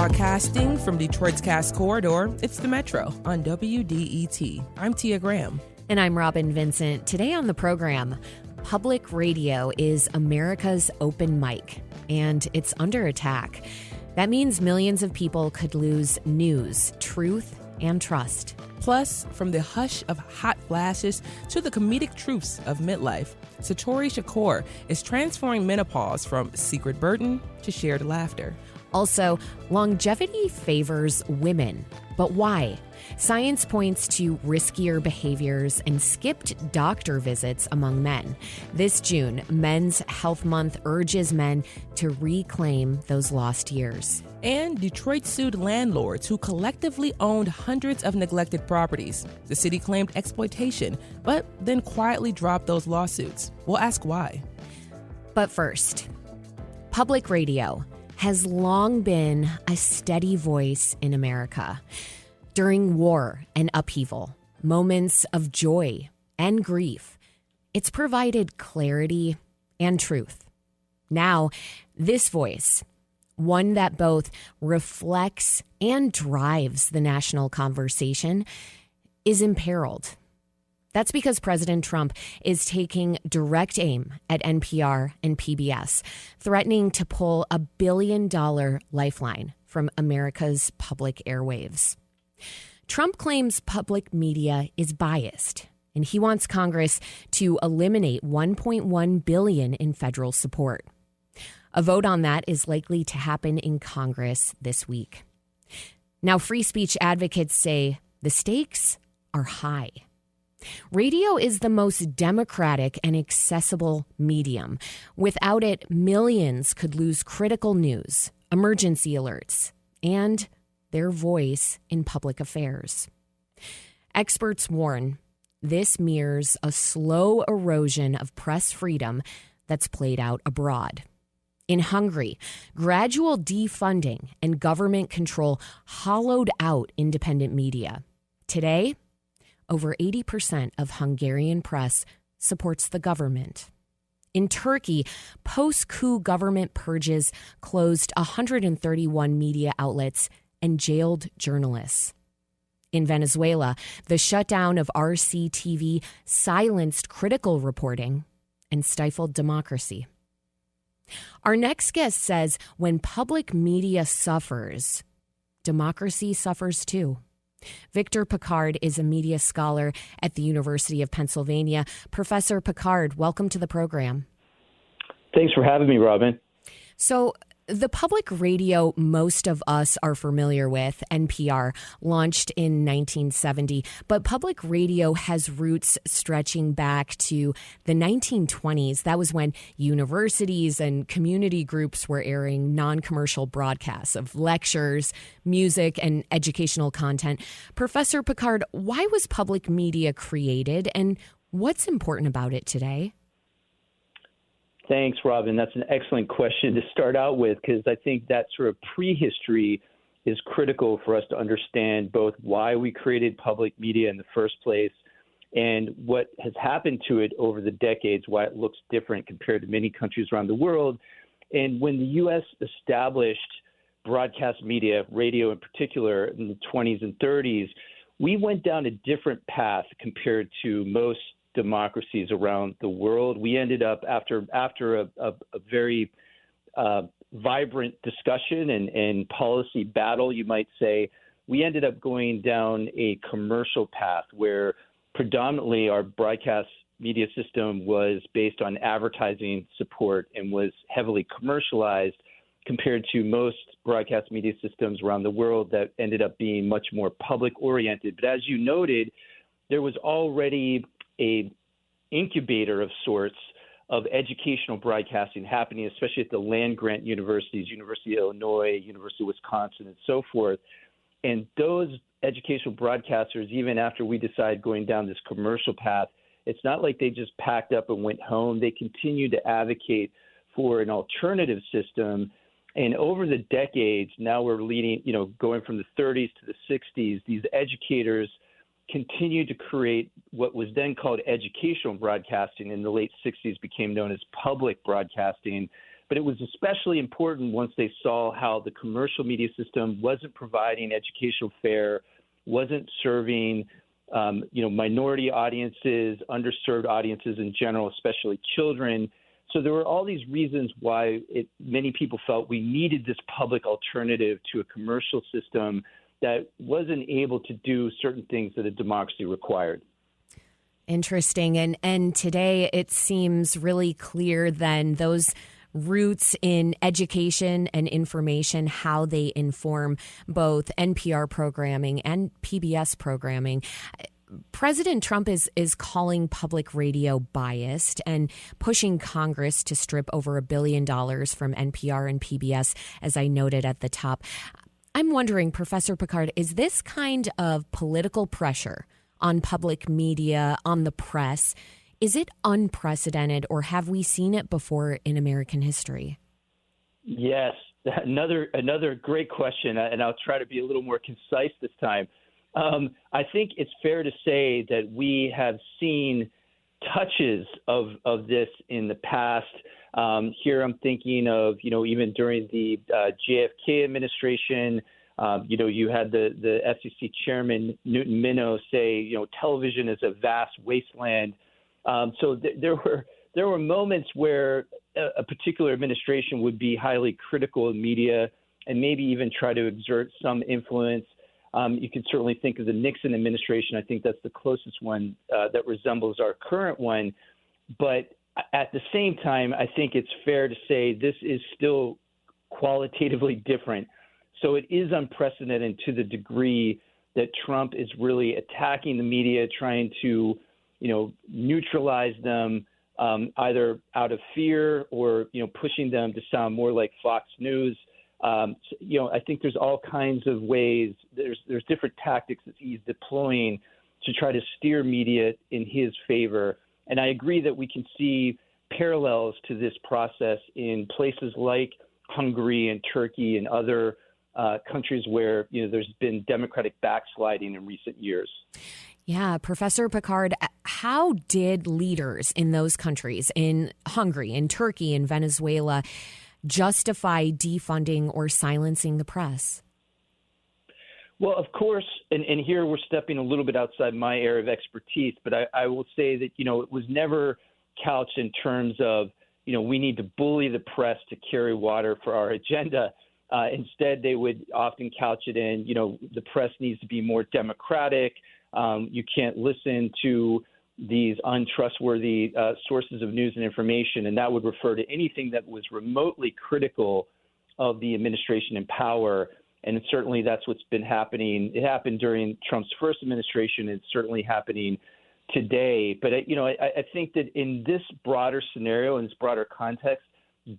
Broadcasting from Detroit's Cass Corridor, it's the Metro on WDET. I'm Tia Graham. And I'm Robin Vincent. Today on the program, public radio is America's open mic, and it's under attack. That means millions of people could lose news, truth, and trust. Plus, from the hush of hot flashes to the comedic truths of midlife, Satori Shakur is transforming menopause from secret burden to shared laughter. Also, longevity favors women. But why? Science points to riskier behaviors and skipped doctor visits among men. This June, Men's Health Month urges men to reclaim those lost years. And Detroit sued landlords who collectively owned hundreds of neglected properties. The city claimed exploitation, but then quietly dropped those lawsuits. We'll ask why. But first, public radio has long been a steady voice in America. During war and upheaval, moments of joy and grief, it's provided clarity and truth. Now, this voice, one that both reflects and drives the national conversation, is imperiled. That's because President Trump is taking direct aim at NPR and PBS, threatening to pull a $1 billion lifeline from America's public airwaves. Trump claims public media is biased, and he wants Congress to eliminate $1.1 billion in federal support. A vote on that is likely to happen in Congress this week. Now, free speech advocates say the stakes are high. Radio is the most democratic and accessible medium. Without it, millions could lose critical news, emergency alerts, and their voice in public affairs. Experts warn this mirrors a slow erosion of press freedom that's played out abroad. In Hungary, gradual defunding and government control hollowed out independent media. Today, over 80% of Hungarian press supports the government. In Turkey, post-coup government purges closed 131 media outlets and jailed journalists. In Venezuela, the shutdown of RCTV silenced critical reporting and stifled democracy. Our next guest says when public media suffers, democracy suffers too. Victor Pickard is a media scholar at the University of Pennsylvania. Professor Pickard, welcome to the program. Thanks for having me, Robin. So, the public radio most of us are familiar with, NPR, launched in 1970, but public radio has roots stretching back to the 1920s. That was when universities and community groups were airing non-commercial broadcasts of lectures, music, and educational content. Professor Pickard, why was public media created, and what's important about it today? Thanks, Robin. That's an excellent question to start out with, because I think that sort of prehistory is critical for us to understand both why we created public media in the first place and what has happened to it over the decades, why it looks different compared to many countries around the world. And when the U.S. established broadcast media, radio in particular, in the 20s and 30s, we went down a different path compared to most democracies around the world. We ended up after a very vibrant discussion and policy battle, you might say, we ended up going down a commercial path where predominantly our broadcast media system was based on advertising support and was heavily commercialized compared to most broadcast media systems around the world that ended up being much more public oriented. But as you noted, there was already a incubator of sorts of educational broadcasting happening, especially at the land-grant universities, University of Illinois, University of Wisconsin, and so forth. And those educational broadcasters, even after we decided going down this commercial path, it's not like they just packed up and went home. They continued to advocate for an alternative system. And over the decades, now we're leading, going from the 30s to the 60s, these educators continued to create what was then called educational broadcasting. In the late 60s became known as public broadcasting, But it was especially important once they saw how the commercial media system wasn't providing educational fare, wasn't serving minority audiences, underserved audiences in general, especially children. So there were all these reasons why many people felt we needed this public alternative to a commercial system that wasn't able to do certain things that a democracy required. Interesting. And today it seems really clear then those roots in education and information, how they inform both NPR programming and PBS programming. President Trump is calling public radio biased and pushing Congress to strip over $1 billion from NPR and PBS, as I noted at the top. I'm wondering, Professor Picard, is this kind of political pressure on public media, on the press, is it unprecedented, or have we seen it before in American history? Yes, another great question, and I'll try to be a little more concise this time. I think it's fair to say that we have seen touches of this in the past. Here I'm thinking of, even during the JFK administration, you had the FCC chairman, Newton Minow, say, television is a vast wasteland. So there were moments where a particular administration would be highly critical of media and maybe even try to exert some influence. You can certainly think of the Nixon administration. I think that's the closest one that resembles our current one. But at the same time, I think it's fair to say this is still qualitatively different. So it is unprecedented to the degree that Trump is really attacking the media, trying to, neutralize them either out of fear or, pushing them to sound more like Fox News. I think there's all kinds of ways. There's different tactics that he's deploying to try to steer media in his favor. And I agree that we can see parallels to this process in places like Hungary and Turkey and other countries where there's been democratic backsliding in recent years. Yeah, Professor Picard, how did leaders in those countries, in Hungary, in Turkey, in Venezuela, justify defunding or silencing the press? Well, of course, and here we're stepping a little bit outside my area of expertise, but I will say that, it was never couched in terms of, we need to bully the press to carry water for our agenda. Instead, they would often couch it in, the press needs to be more democratic. You can't listen to these untrustworthy sources of news and information, and that would refer to anything that was remotely critical of the administration in power. And certainly that's what's been happening. It happened during Trump's first administration. It's certainly happening today. But, I think that in this broader scenario, in this broader context,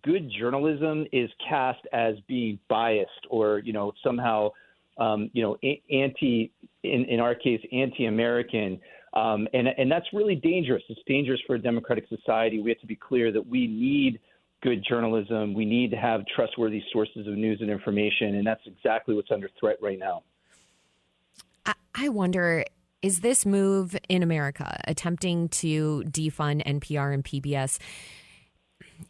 good journalism is cast as being biased or, somehow, in our case, anti-American. And that's really dangerous. It's dangerous for a democratic society. We have to be clear that we need good journalism. We need to have trustworthy sources of news and information. And that's exactly what's under threat right now. I wonder, is this move in America, attempting to defund NPR and PBS,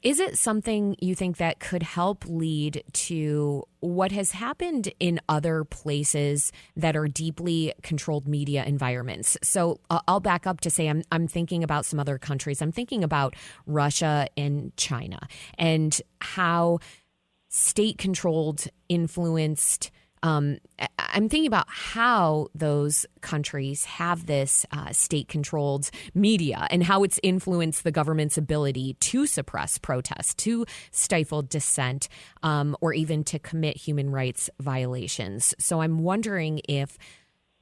is it something you think that could help lead to what has happened in other places that are deeply controlled media environments? So I'll back up to say I'm thinking about some other countries. I'm thinking about Russia and China and how state-controlled, influenced I'm thinking about how those countries have this state-controlled media and how it's influenced the government's ability to suppress protests, to stifle dissent, or even to commit human rights violations. So I'm wondering if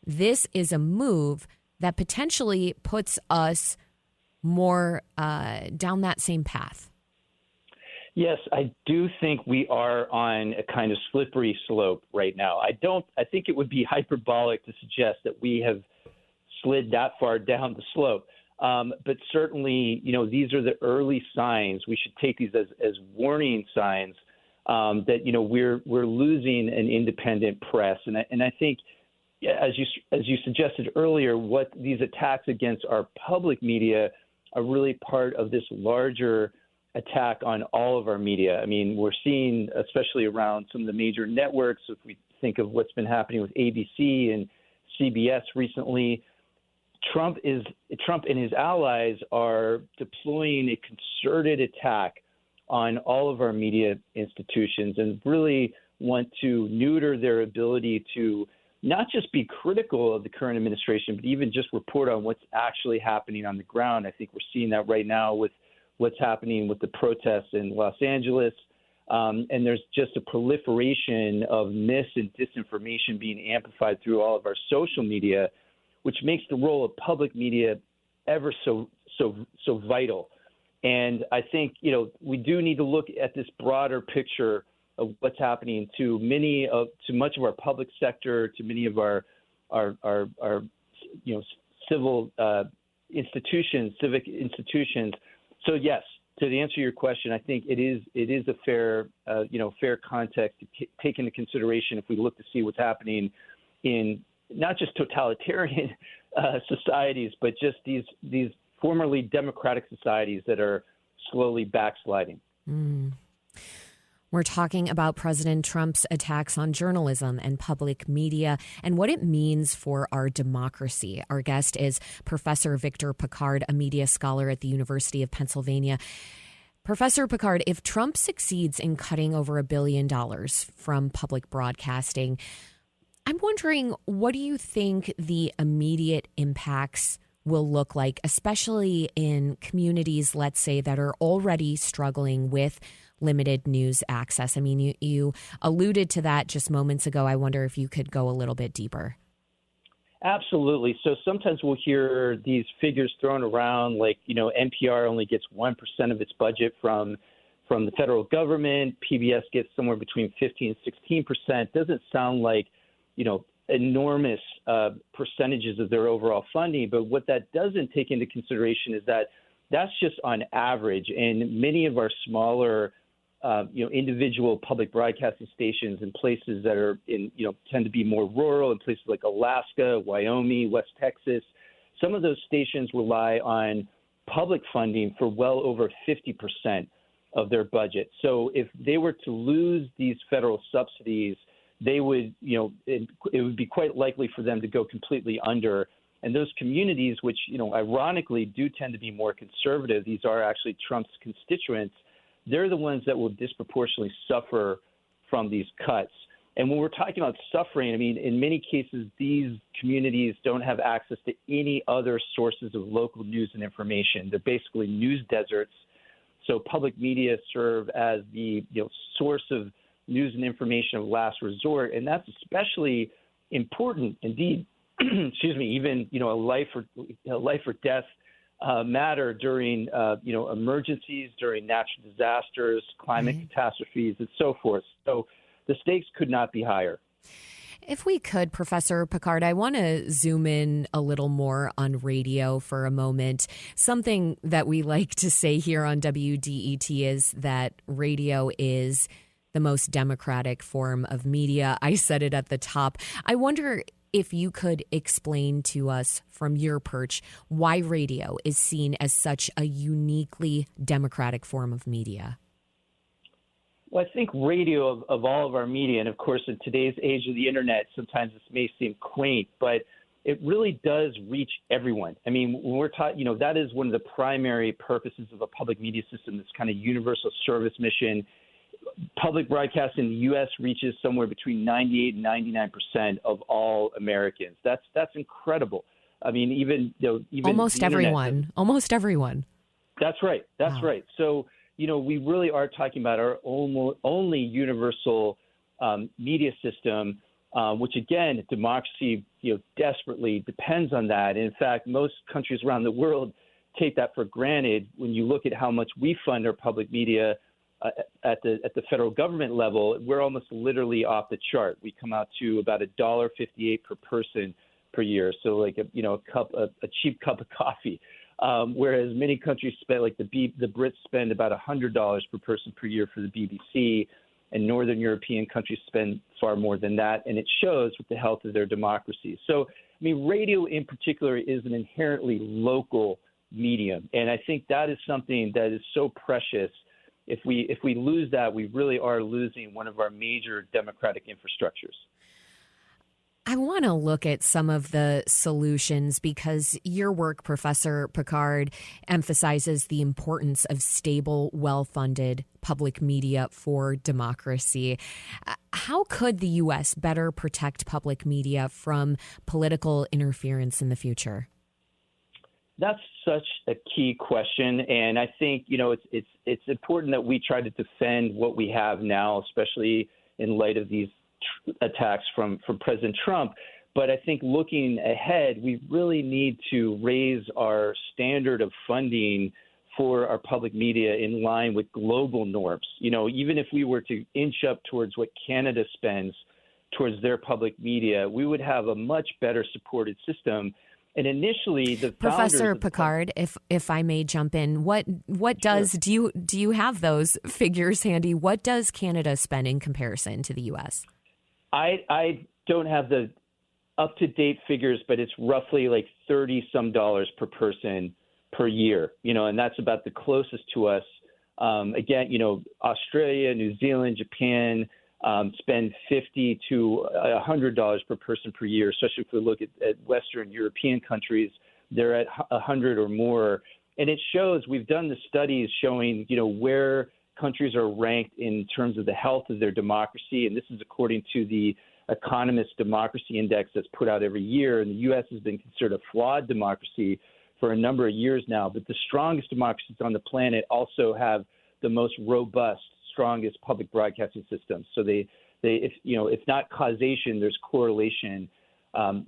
this is a move that potentially puts us more down that same path. Yes, I do think we are on a kind of slippery slope right now. I think it would be hyperbolic to suggest that we have slid that far down the slope. But certainly, these are the early signs. We should take these as warning signs that, we're losing an independent press. And I think, as you suggested earlier, what these attacks against our public media are really part of this larger attack on all of our media. I mean, we're seeing, especially around some of the major networks, if we think of what's been happening with ABC and CBS recently, Trump and his allies are deploying a concerted attack on all of our media institutions and really want to neuter their ability to not just be critical of the current administration, but even just report on what's actually happening on the ground. I think we're seeing that right now with what's happening with the protests in Los Angeles. And there's just a proliferation of mis and disinformation being amplified through all of our social media, which makes the role of public media ever so vital. And I think, we do need to look at this broader picture of what's happening to much of our public sector, to many of our civil institutions, civic institutions. So yes, to answer your question, I think it is a fair context to take into consideration if we look to see what's happening in not just totalitarian societies, but just these formerly democratic societies that are slowly backsliding. We're talking about President Trump's attacks on journalism and public media and what it means for our democracy. Our guest is Professor Victor Pickard, a media scholar at the University of Pennsylvania. Professor Pickard, if Trump succeeds in cutting over $1 billion from public broadcasting, I'm wondering, what do you think the immediate impacts will look like, especially in communities, let's say, that are already struggling with limited news access? I mean, you alluded to that just moments ago. I wonder if you could go a little bit deeper. Absolutely. So sometimes we'll hear these figures thrown around like, NPR only gets 1% of its budget from the federal government. PBS gets somewhere between 15 and 16%. Doesn't sound like, enormous percentages of their overall funding. But what that doesn't take into consideration is that that's just on average. And many of our smaller individual public broadcasting stations in places that are tend to be more rural, in places like Alaska, Wyoming, West Texas. Some of those stations rely on public funding for well over 50% of their budget. So if they were to lose these federal subsidies, they would, it would be quite likely for them to go completely under. And those communities, which, ironically do tend to be more conservative, these are actually Trump's constituents, they're the ones that will disproportionately suffer from these cuts. And when we're talking about suffering, I mean, in many cases, these communities don't have access to any other sources of local news and information. They're basically news deserts. So public media serve as the source of news and information of last resort. And that's especially important, indeed, even, a life or death matter during, emergencies, during natural disasters, climate catastrophes, and so forth. So the stakes could not be higher. If we could, Professor Pickard, I want to zoom in a little more on radio for a moment. Something that we like to say here on WDET is that radio is the most democratic form of media. I said it at the top. I wonder if you could explain to us from your perch why radio is seen as such a uniquely democratic form of media. Well, I think radio of all of our media, and of course in today's age of the internet, sometimes this may seem quaint, but it really does reach everyone. I mean, when we're talking, that is one of the primary purposes of a public media system, this kind of universal service mission. Public broadcasting in the U.S. reaches somewhere between 98 and 99% of all Americans. That's incredible. I mean, even almost everyone. Almost everyone. That's right. That's right. So, we really are talking about our only universal media system, which again, democracy, desperately depends on that. And in fact, most countries around the world take that for granted. When you look at how much we fund our public media at the federal government level, we're almost literally off the chart. We come out to about $1.58 per person per year. So like a cheap cup of coffee. Whereas many countries spend, like the Brits spend about $100 per person per year for the BBC, and Northern European countries spend far more than that. And it shows with the health of their democracies. So, I mean, radio in particular is an inherently local medium. And I think that is something that is so precious. If we lose that, we really are losing one of our major democratic infrastructures. I want to look at some of the solutions because your work, Professor Picard, emphasizes the importance of stable, well-funded public media for democracy. How could the U.S. better protect public media from political interference in the future? That's such a key question, and I think it's important that we try to defend what we have now, especially in light of these attacks from President Trump. But I think looking ahead, we really need to raise our standard of funding for our public media in line with global norms. Even if we were to inch up towards what Canada spends towards their public media, we would have a much better supported system. And initially, the Professor Picard, if I may jump in, what does do you have those figures handy? What does Canada spend in comparison to the U.S.? I don't have the up-to-date figures, but it's roughly like $30-some per person per year, and that's about the closest to us. Again, Australia, New Zealand, Japan spend $50 to $100 per person per year, especially if we look at Western European countries. They're at 100 or more. And it shows, we've done the studies showing, where countries are ranked in terms of the health of their democracy. And this is according to the Economist Democracy Index that's put out every year. And the U.S. has been considered a flawed democracy for a number of years now. But the strongest democracies on the planet also have the most robust, strongest public broadcasting systems. So if not causation, there's correlation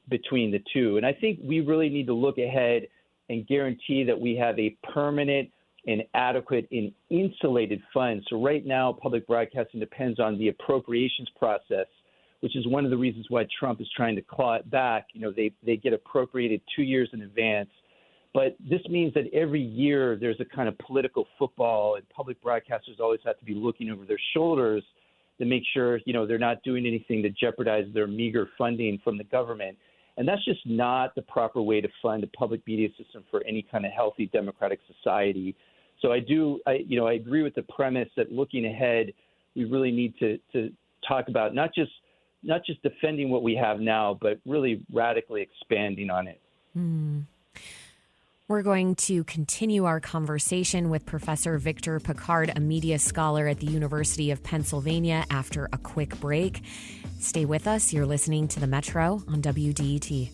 between the two. And I think we really need to look ahead and guarantee that we have a permanent and adequate and insulated fund. So right now, public broadcasting depends on the appropriations process, which is one of the reasons why Trump is trying to claw it back. They get appropriated 2 years in advance. But this means that every year there's a kind of political football, and public broadcasters always have to be looking over their shoulders to make sure, they're not doing anything to jeopardize their meager funding from the government. And that's just not the proper way to fund a public media system for any kind of healthy democratic society. So I agree with the premise that looking ahead, we really need to talk about not just defending what we have now, but really radically expanding on it. We're going to continue our conversation with Professor Victor Picard, a media scholar at the University of Pennsylvania, after a quick break. Stay with us. You're listening to The Metro on WDET.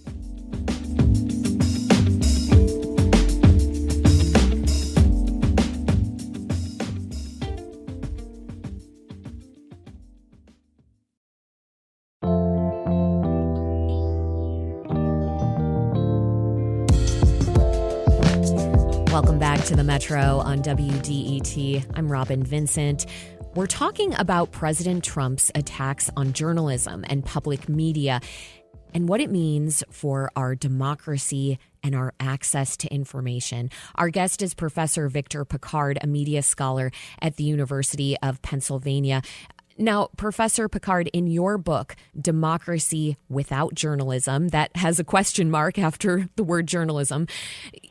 Welcome back to the Metro on WDET. I'm Robin Vincent. We're talking about President Trump's attacks on journalism and public media and what it means for our democracy and our access to information. Our guest is Professor Victor Picard, a media scholar at the University of Pennsylvania. Now, Professor Picard, in your book, Democracy Without Journalism, that has a question mark after the word journalism,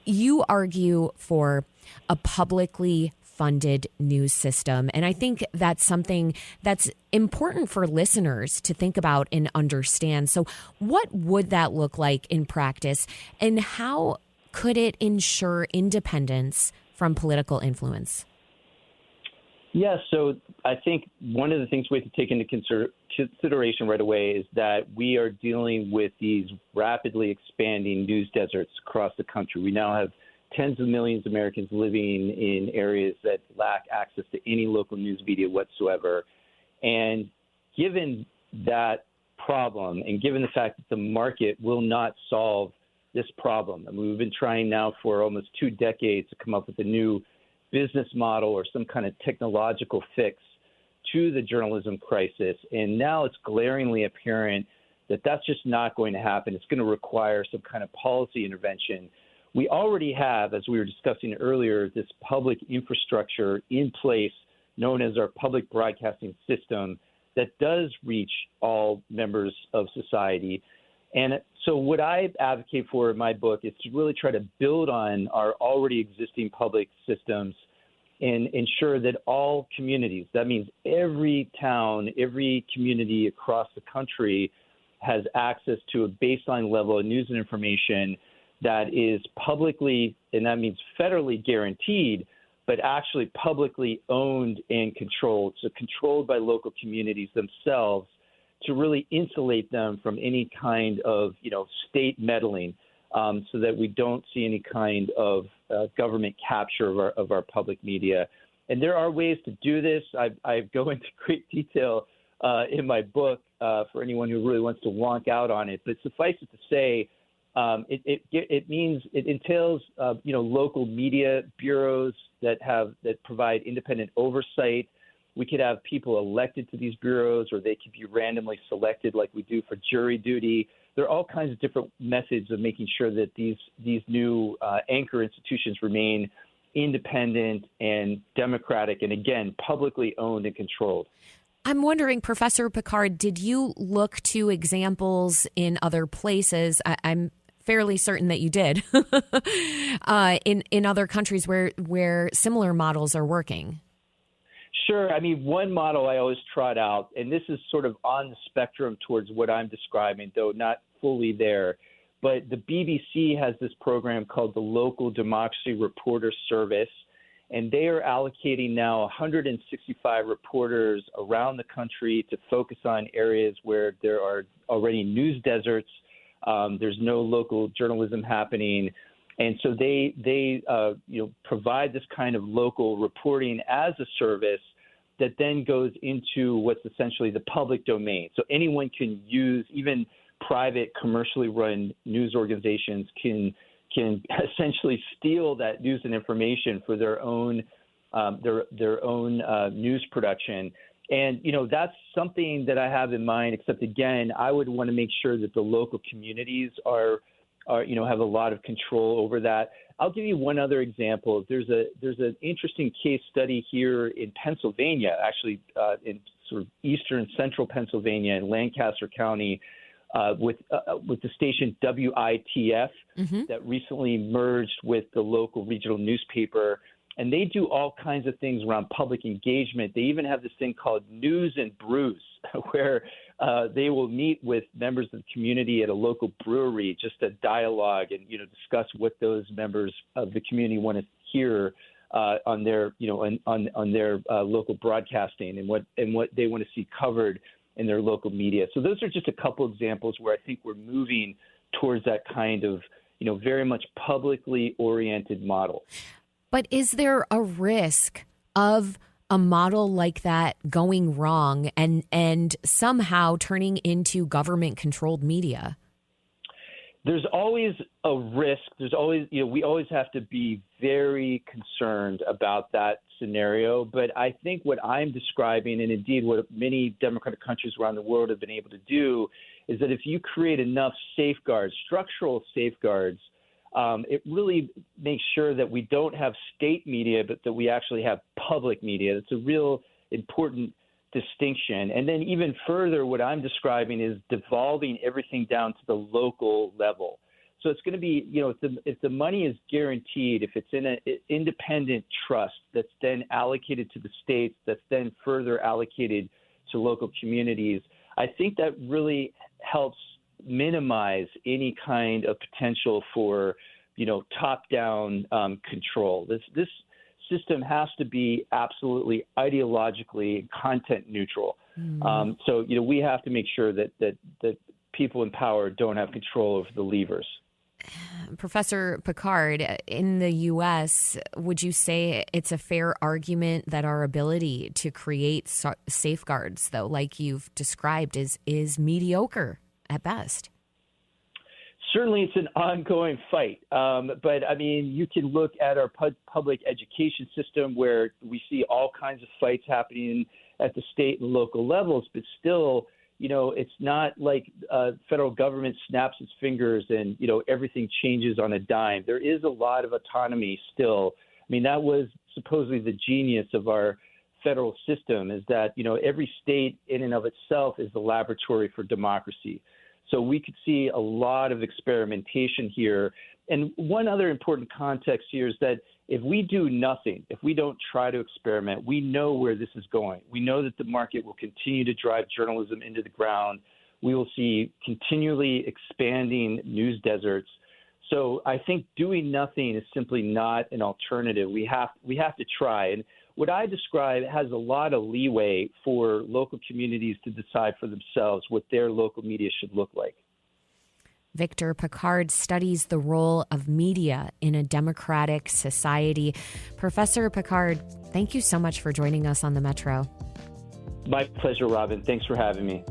you argue for a publicly funded news system. And I think that's something that's important for listeners to think about and understand. So what would that look like in practice, and how could it ensure independence from political influence? Yeah, so I think one of the things we have to take into consideration right away is that we are dealing with these rapidly expanding news deserts across the country. We now have tens of millions of Americans living in areas that lack access to any local news media whatsoever. And given that problem, and given the fact that the market will not solve this problem, I mean, we've been trying now for almost 2 decades to come up with a new business model or some kind of technological fix to the journalism crisis. And now it's glaringly apparent that that's just not going to happen. It's going to require some kind of policy intervention. We already have, as we were discussing earlier, this public infrastructure in place known as our public broadcasting system that does reach all members of society. And so what I advocate for in my book is to really try to build on our already existing public systems and ensure that all communities, that means every town, every community across the country, has access to a baseline level of news and information that is publicly, and that means federally guaranteed, but actually publicly owned and controlled, so controlled by local communities themselves, to really insulate them from any kind of, state meddling, so that we don't see any kind of government capture of our public media. And there are ways to do this. I go into great detail in my book for anyone who really wants to wonk out on it. But suffice it to say, it entails local media bureaus that provide independent oversight. We could have people elected to these bureaus, or they could be randomly selected like we do for jury duty. There are all kinds of different methods of making sure that these new anchor institutions remain independent and democratic and, again, publicly owned and controlled. I'm wondering, Professor Picard, did you look to examples in other places? I'm fairly certain that you did in other countries where similar models are working. Sure. I mean, one model I always trot out, and this is sort of on the spectrum towards what I'm describing, though not fully there, but the BBC has this program called the Local Democracy Reporter Service, and they are allocating now 165 reporters around the country to focus on areas where there are already news deserts. There's no local journalism happening. And so they provide this kind of local reporting as a service that then goes into what's essentially the public domain. So anyone can use, even private commercially run news organizations can essentially steal that news and information for their own news production. And, that's something that I have in mind, except, again, I would want to make sure that the local communities are have a lot of control over that. I'll give you one other example. There's an interesting case study here in Pennsylvania, actually in sort of eastern central Pennsylvania in Lancaster County, with the station WITF that recently merged with the local regional newspaper. And they do all kinds of things around public engagement. They even have this thing called News and Brews, where they will meet with members of the community at a local brewery, just a dialogue, and discuss what those members of the community want to hear on their on their local broadcasting, and what they want to see covered in their local media. So those are just a couple examples where I think we're moving towards that kind of very much publicly oriented model. But is there a risk of a model like that going wrong and somehow turning into government-controlled media? There's always a risk. There's always, we always have to be very concerned about that scenario. But I think what I'm describing, and indeed what many democratic countries around the world have been able to do, is that if you create enough safeguards, structural safeguards, it really makes sure that we don't have state media, but that we actually have public media. It's a real important distinction. And then even further, what I'm describing is devolving everything down to the local level. So it's going to be, if the money is guaranteed, if it's in an independent trust that's then allocated to the states, that's then further allocated to local communities, I think that really helps minimize any kind of potential for, top-down control. This system has to be absolutely ideologically content neutral. So, we have to make sure that people in power don't have control over the levers. Professor Picard, in the U.S., would you say it's a fair argument that our ability to create safeguards, though, like you've described, is mediocre at best? Certainly, it's an ongoing fight. But, I mean, you can look at our public education system where we see all kinds of fights happening at the state and local levels. But still, it's not like federal government snaps its fingers and, everything changes on a dime. There is a lot of autonomy still. I mean, that was supposedly the genius of our federal system, is that, every state in and of itself is the laboratory for democracy. So we could see a lot of experimentation here. And one other important context here is that if we do nothing, if we don't try to experiment, we know where this is going. We know that the market will continue to drive journalism into the ground. We will see continually expanding news deserts. So I think doing nothing is simply not an alternative. We have to try. And what I describe has a lot of leeway for local communities to decide for themselves what their local media should look like. Victor Pickard studies the role of media in a democratic society. Professor Pickard, thank you so much for joining us on the Metro. My pleasure, Robin. Thanks for having me.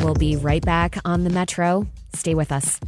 We'll be right back on the Metro. Stay with us.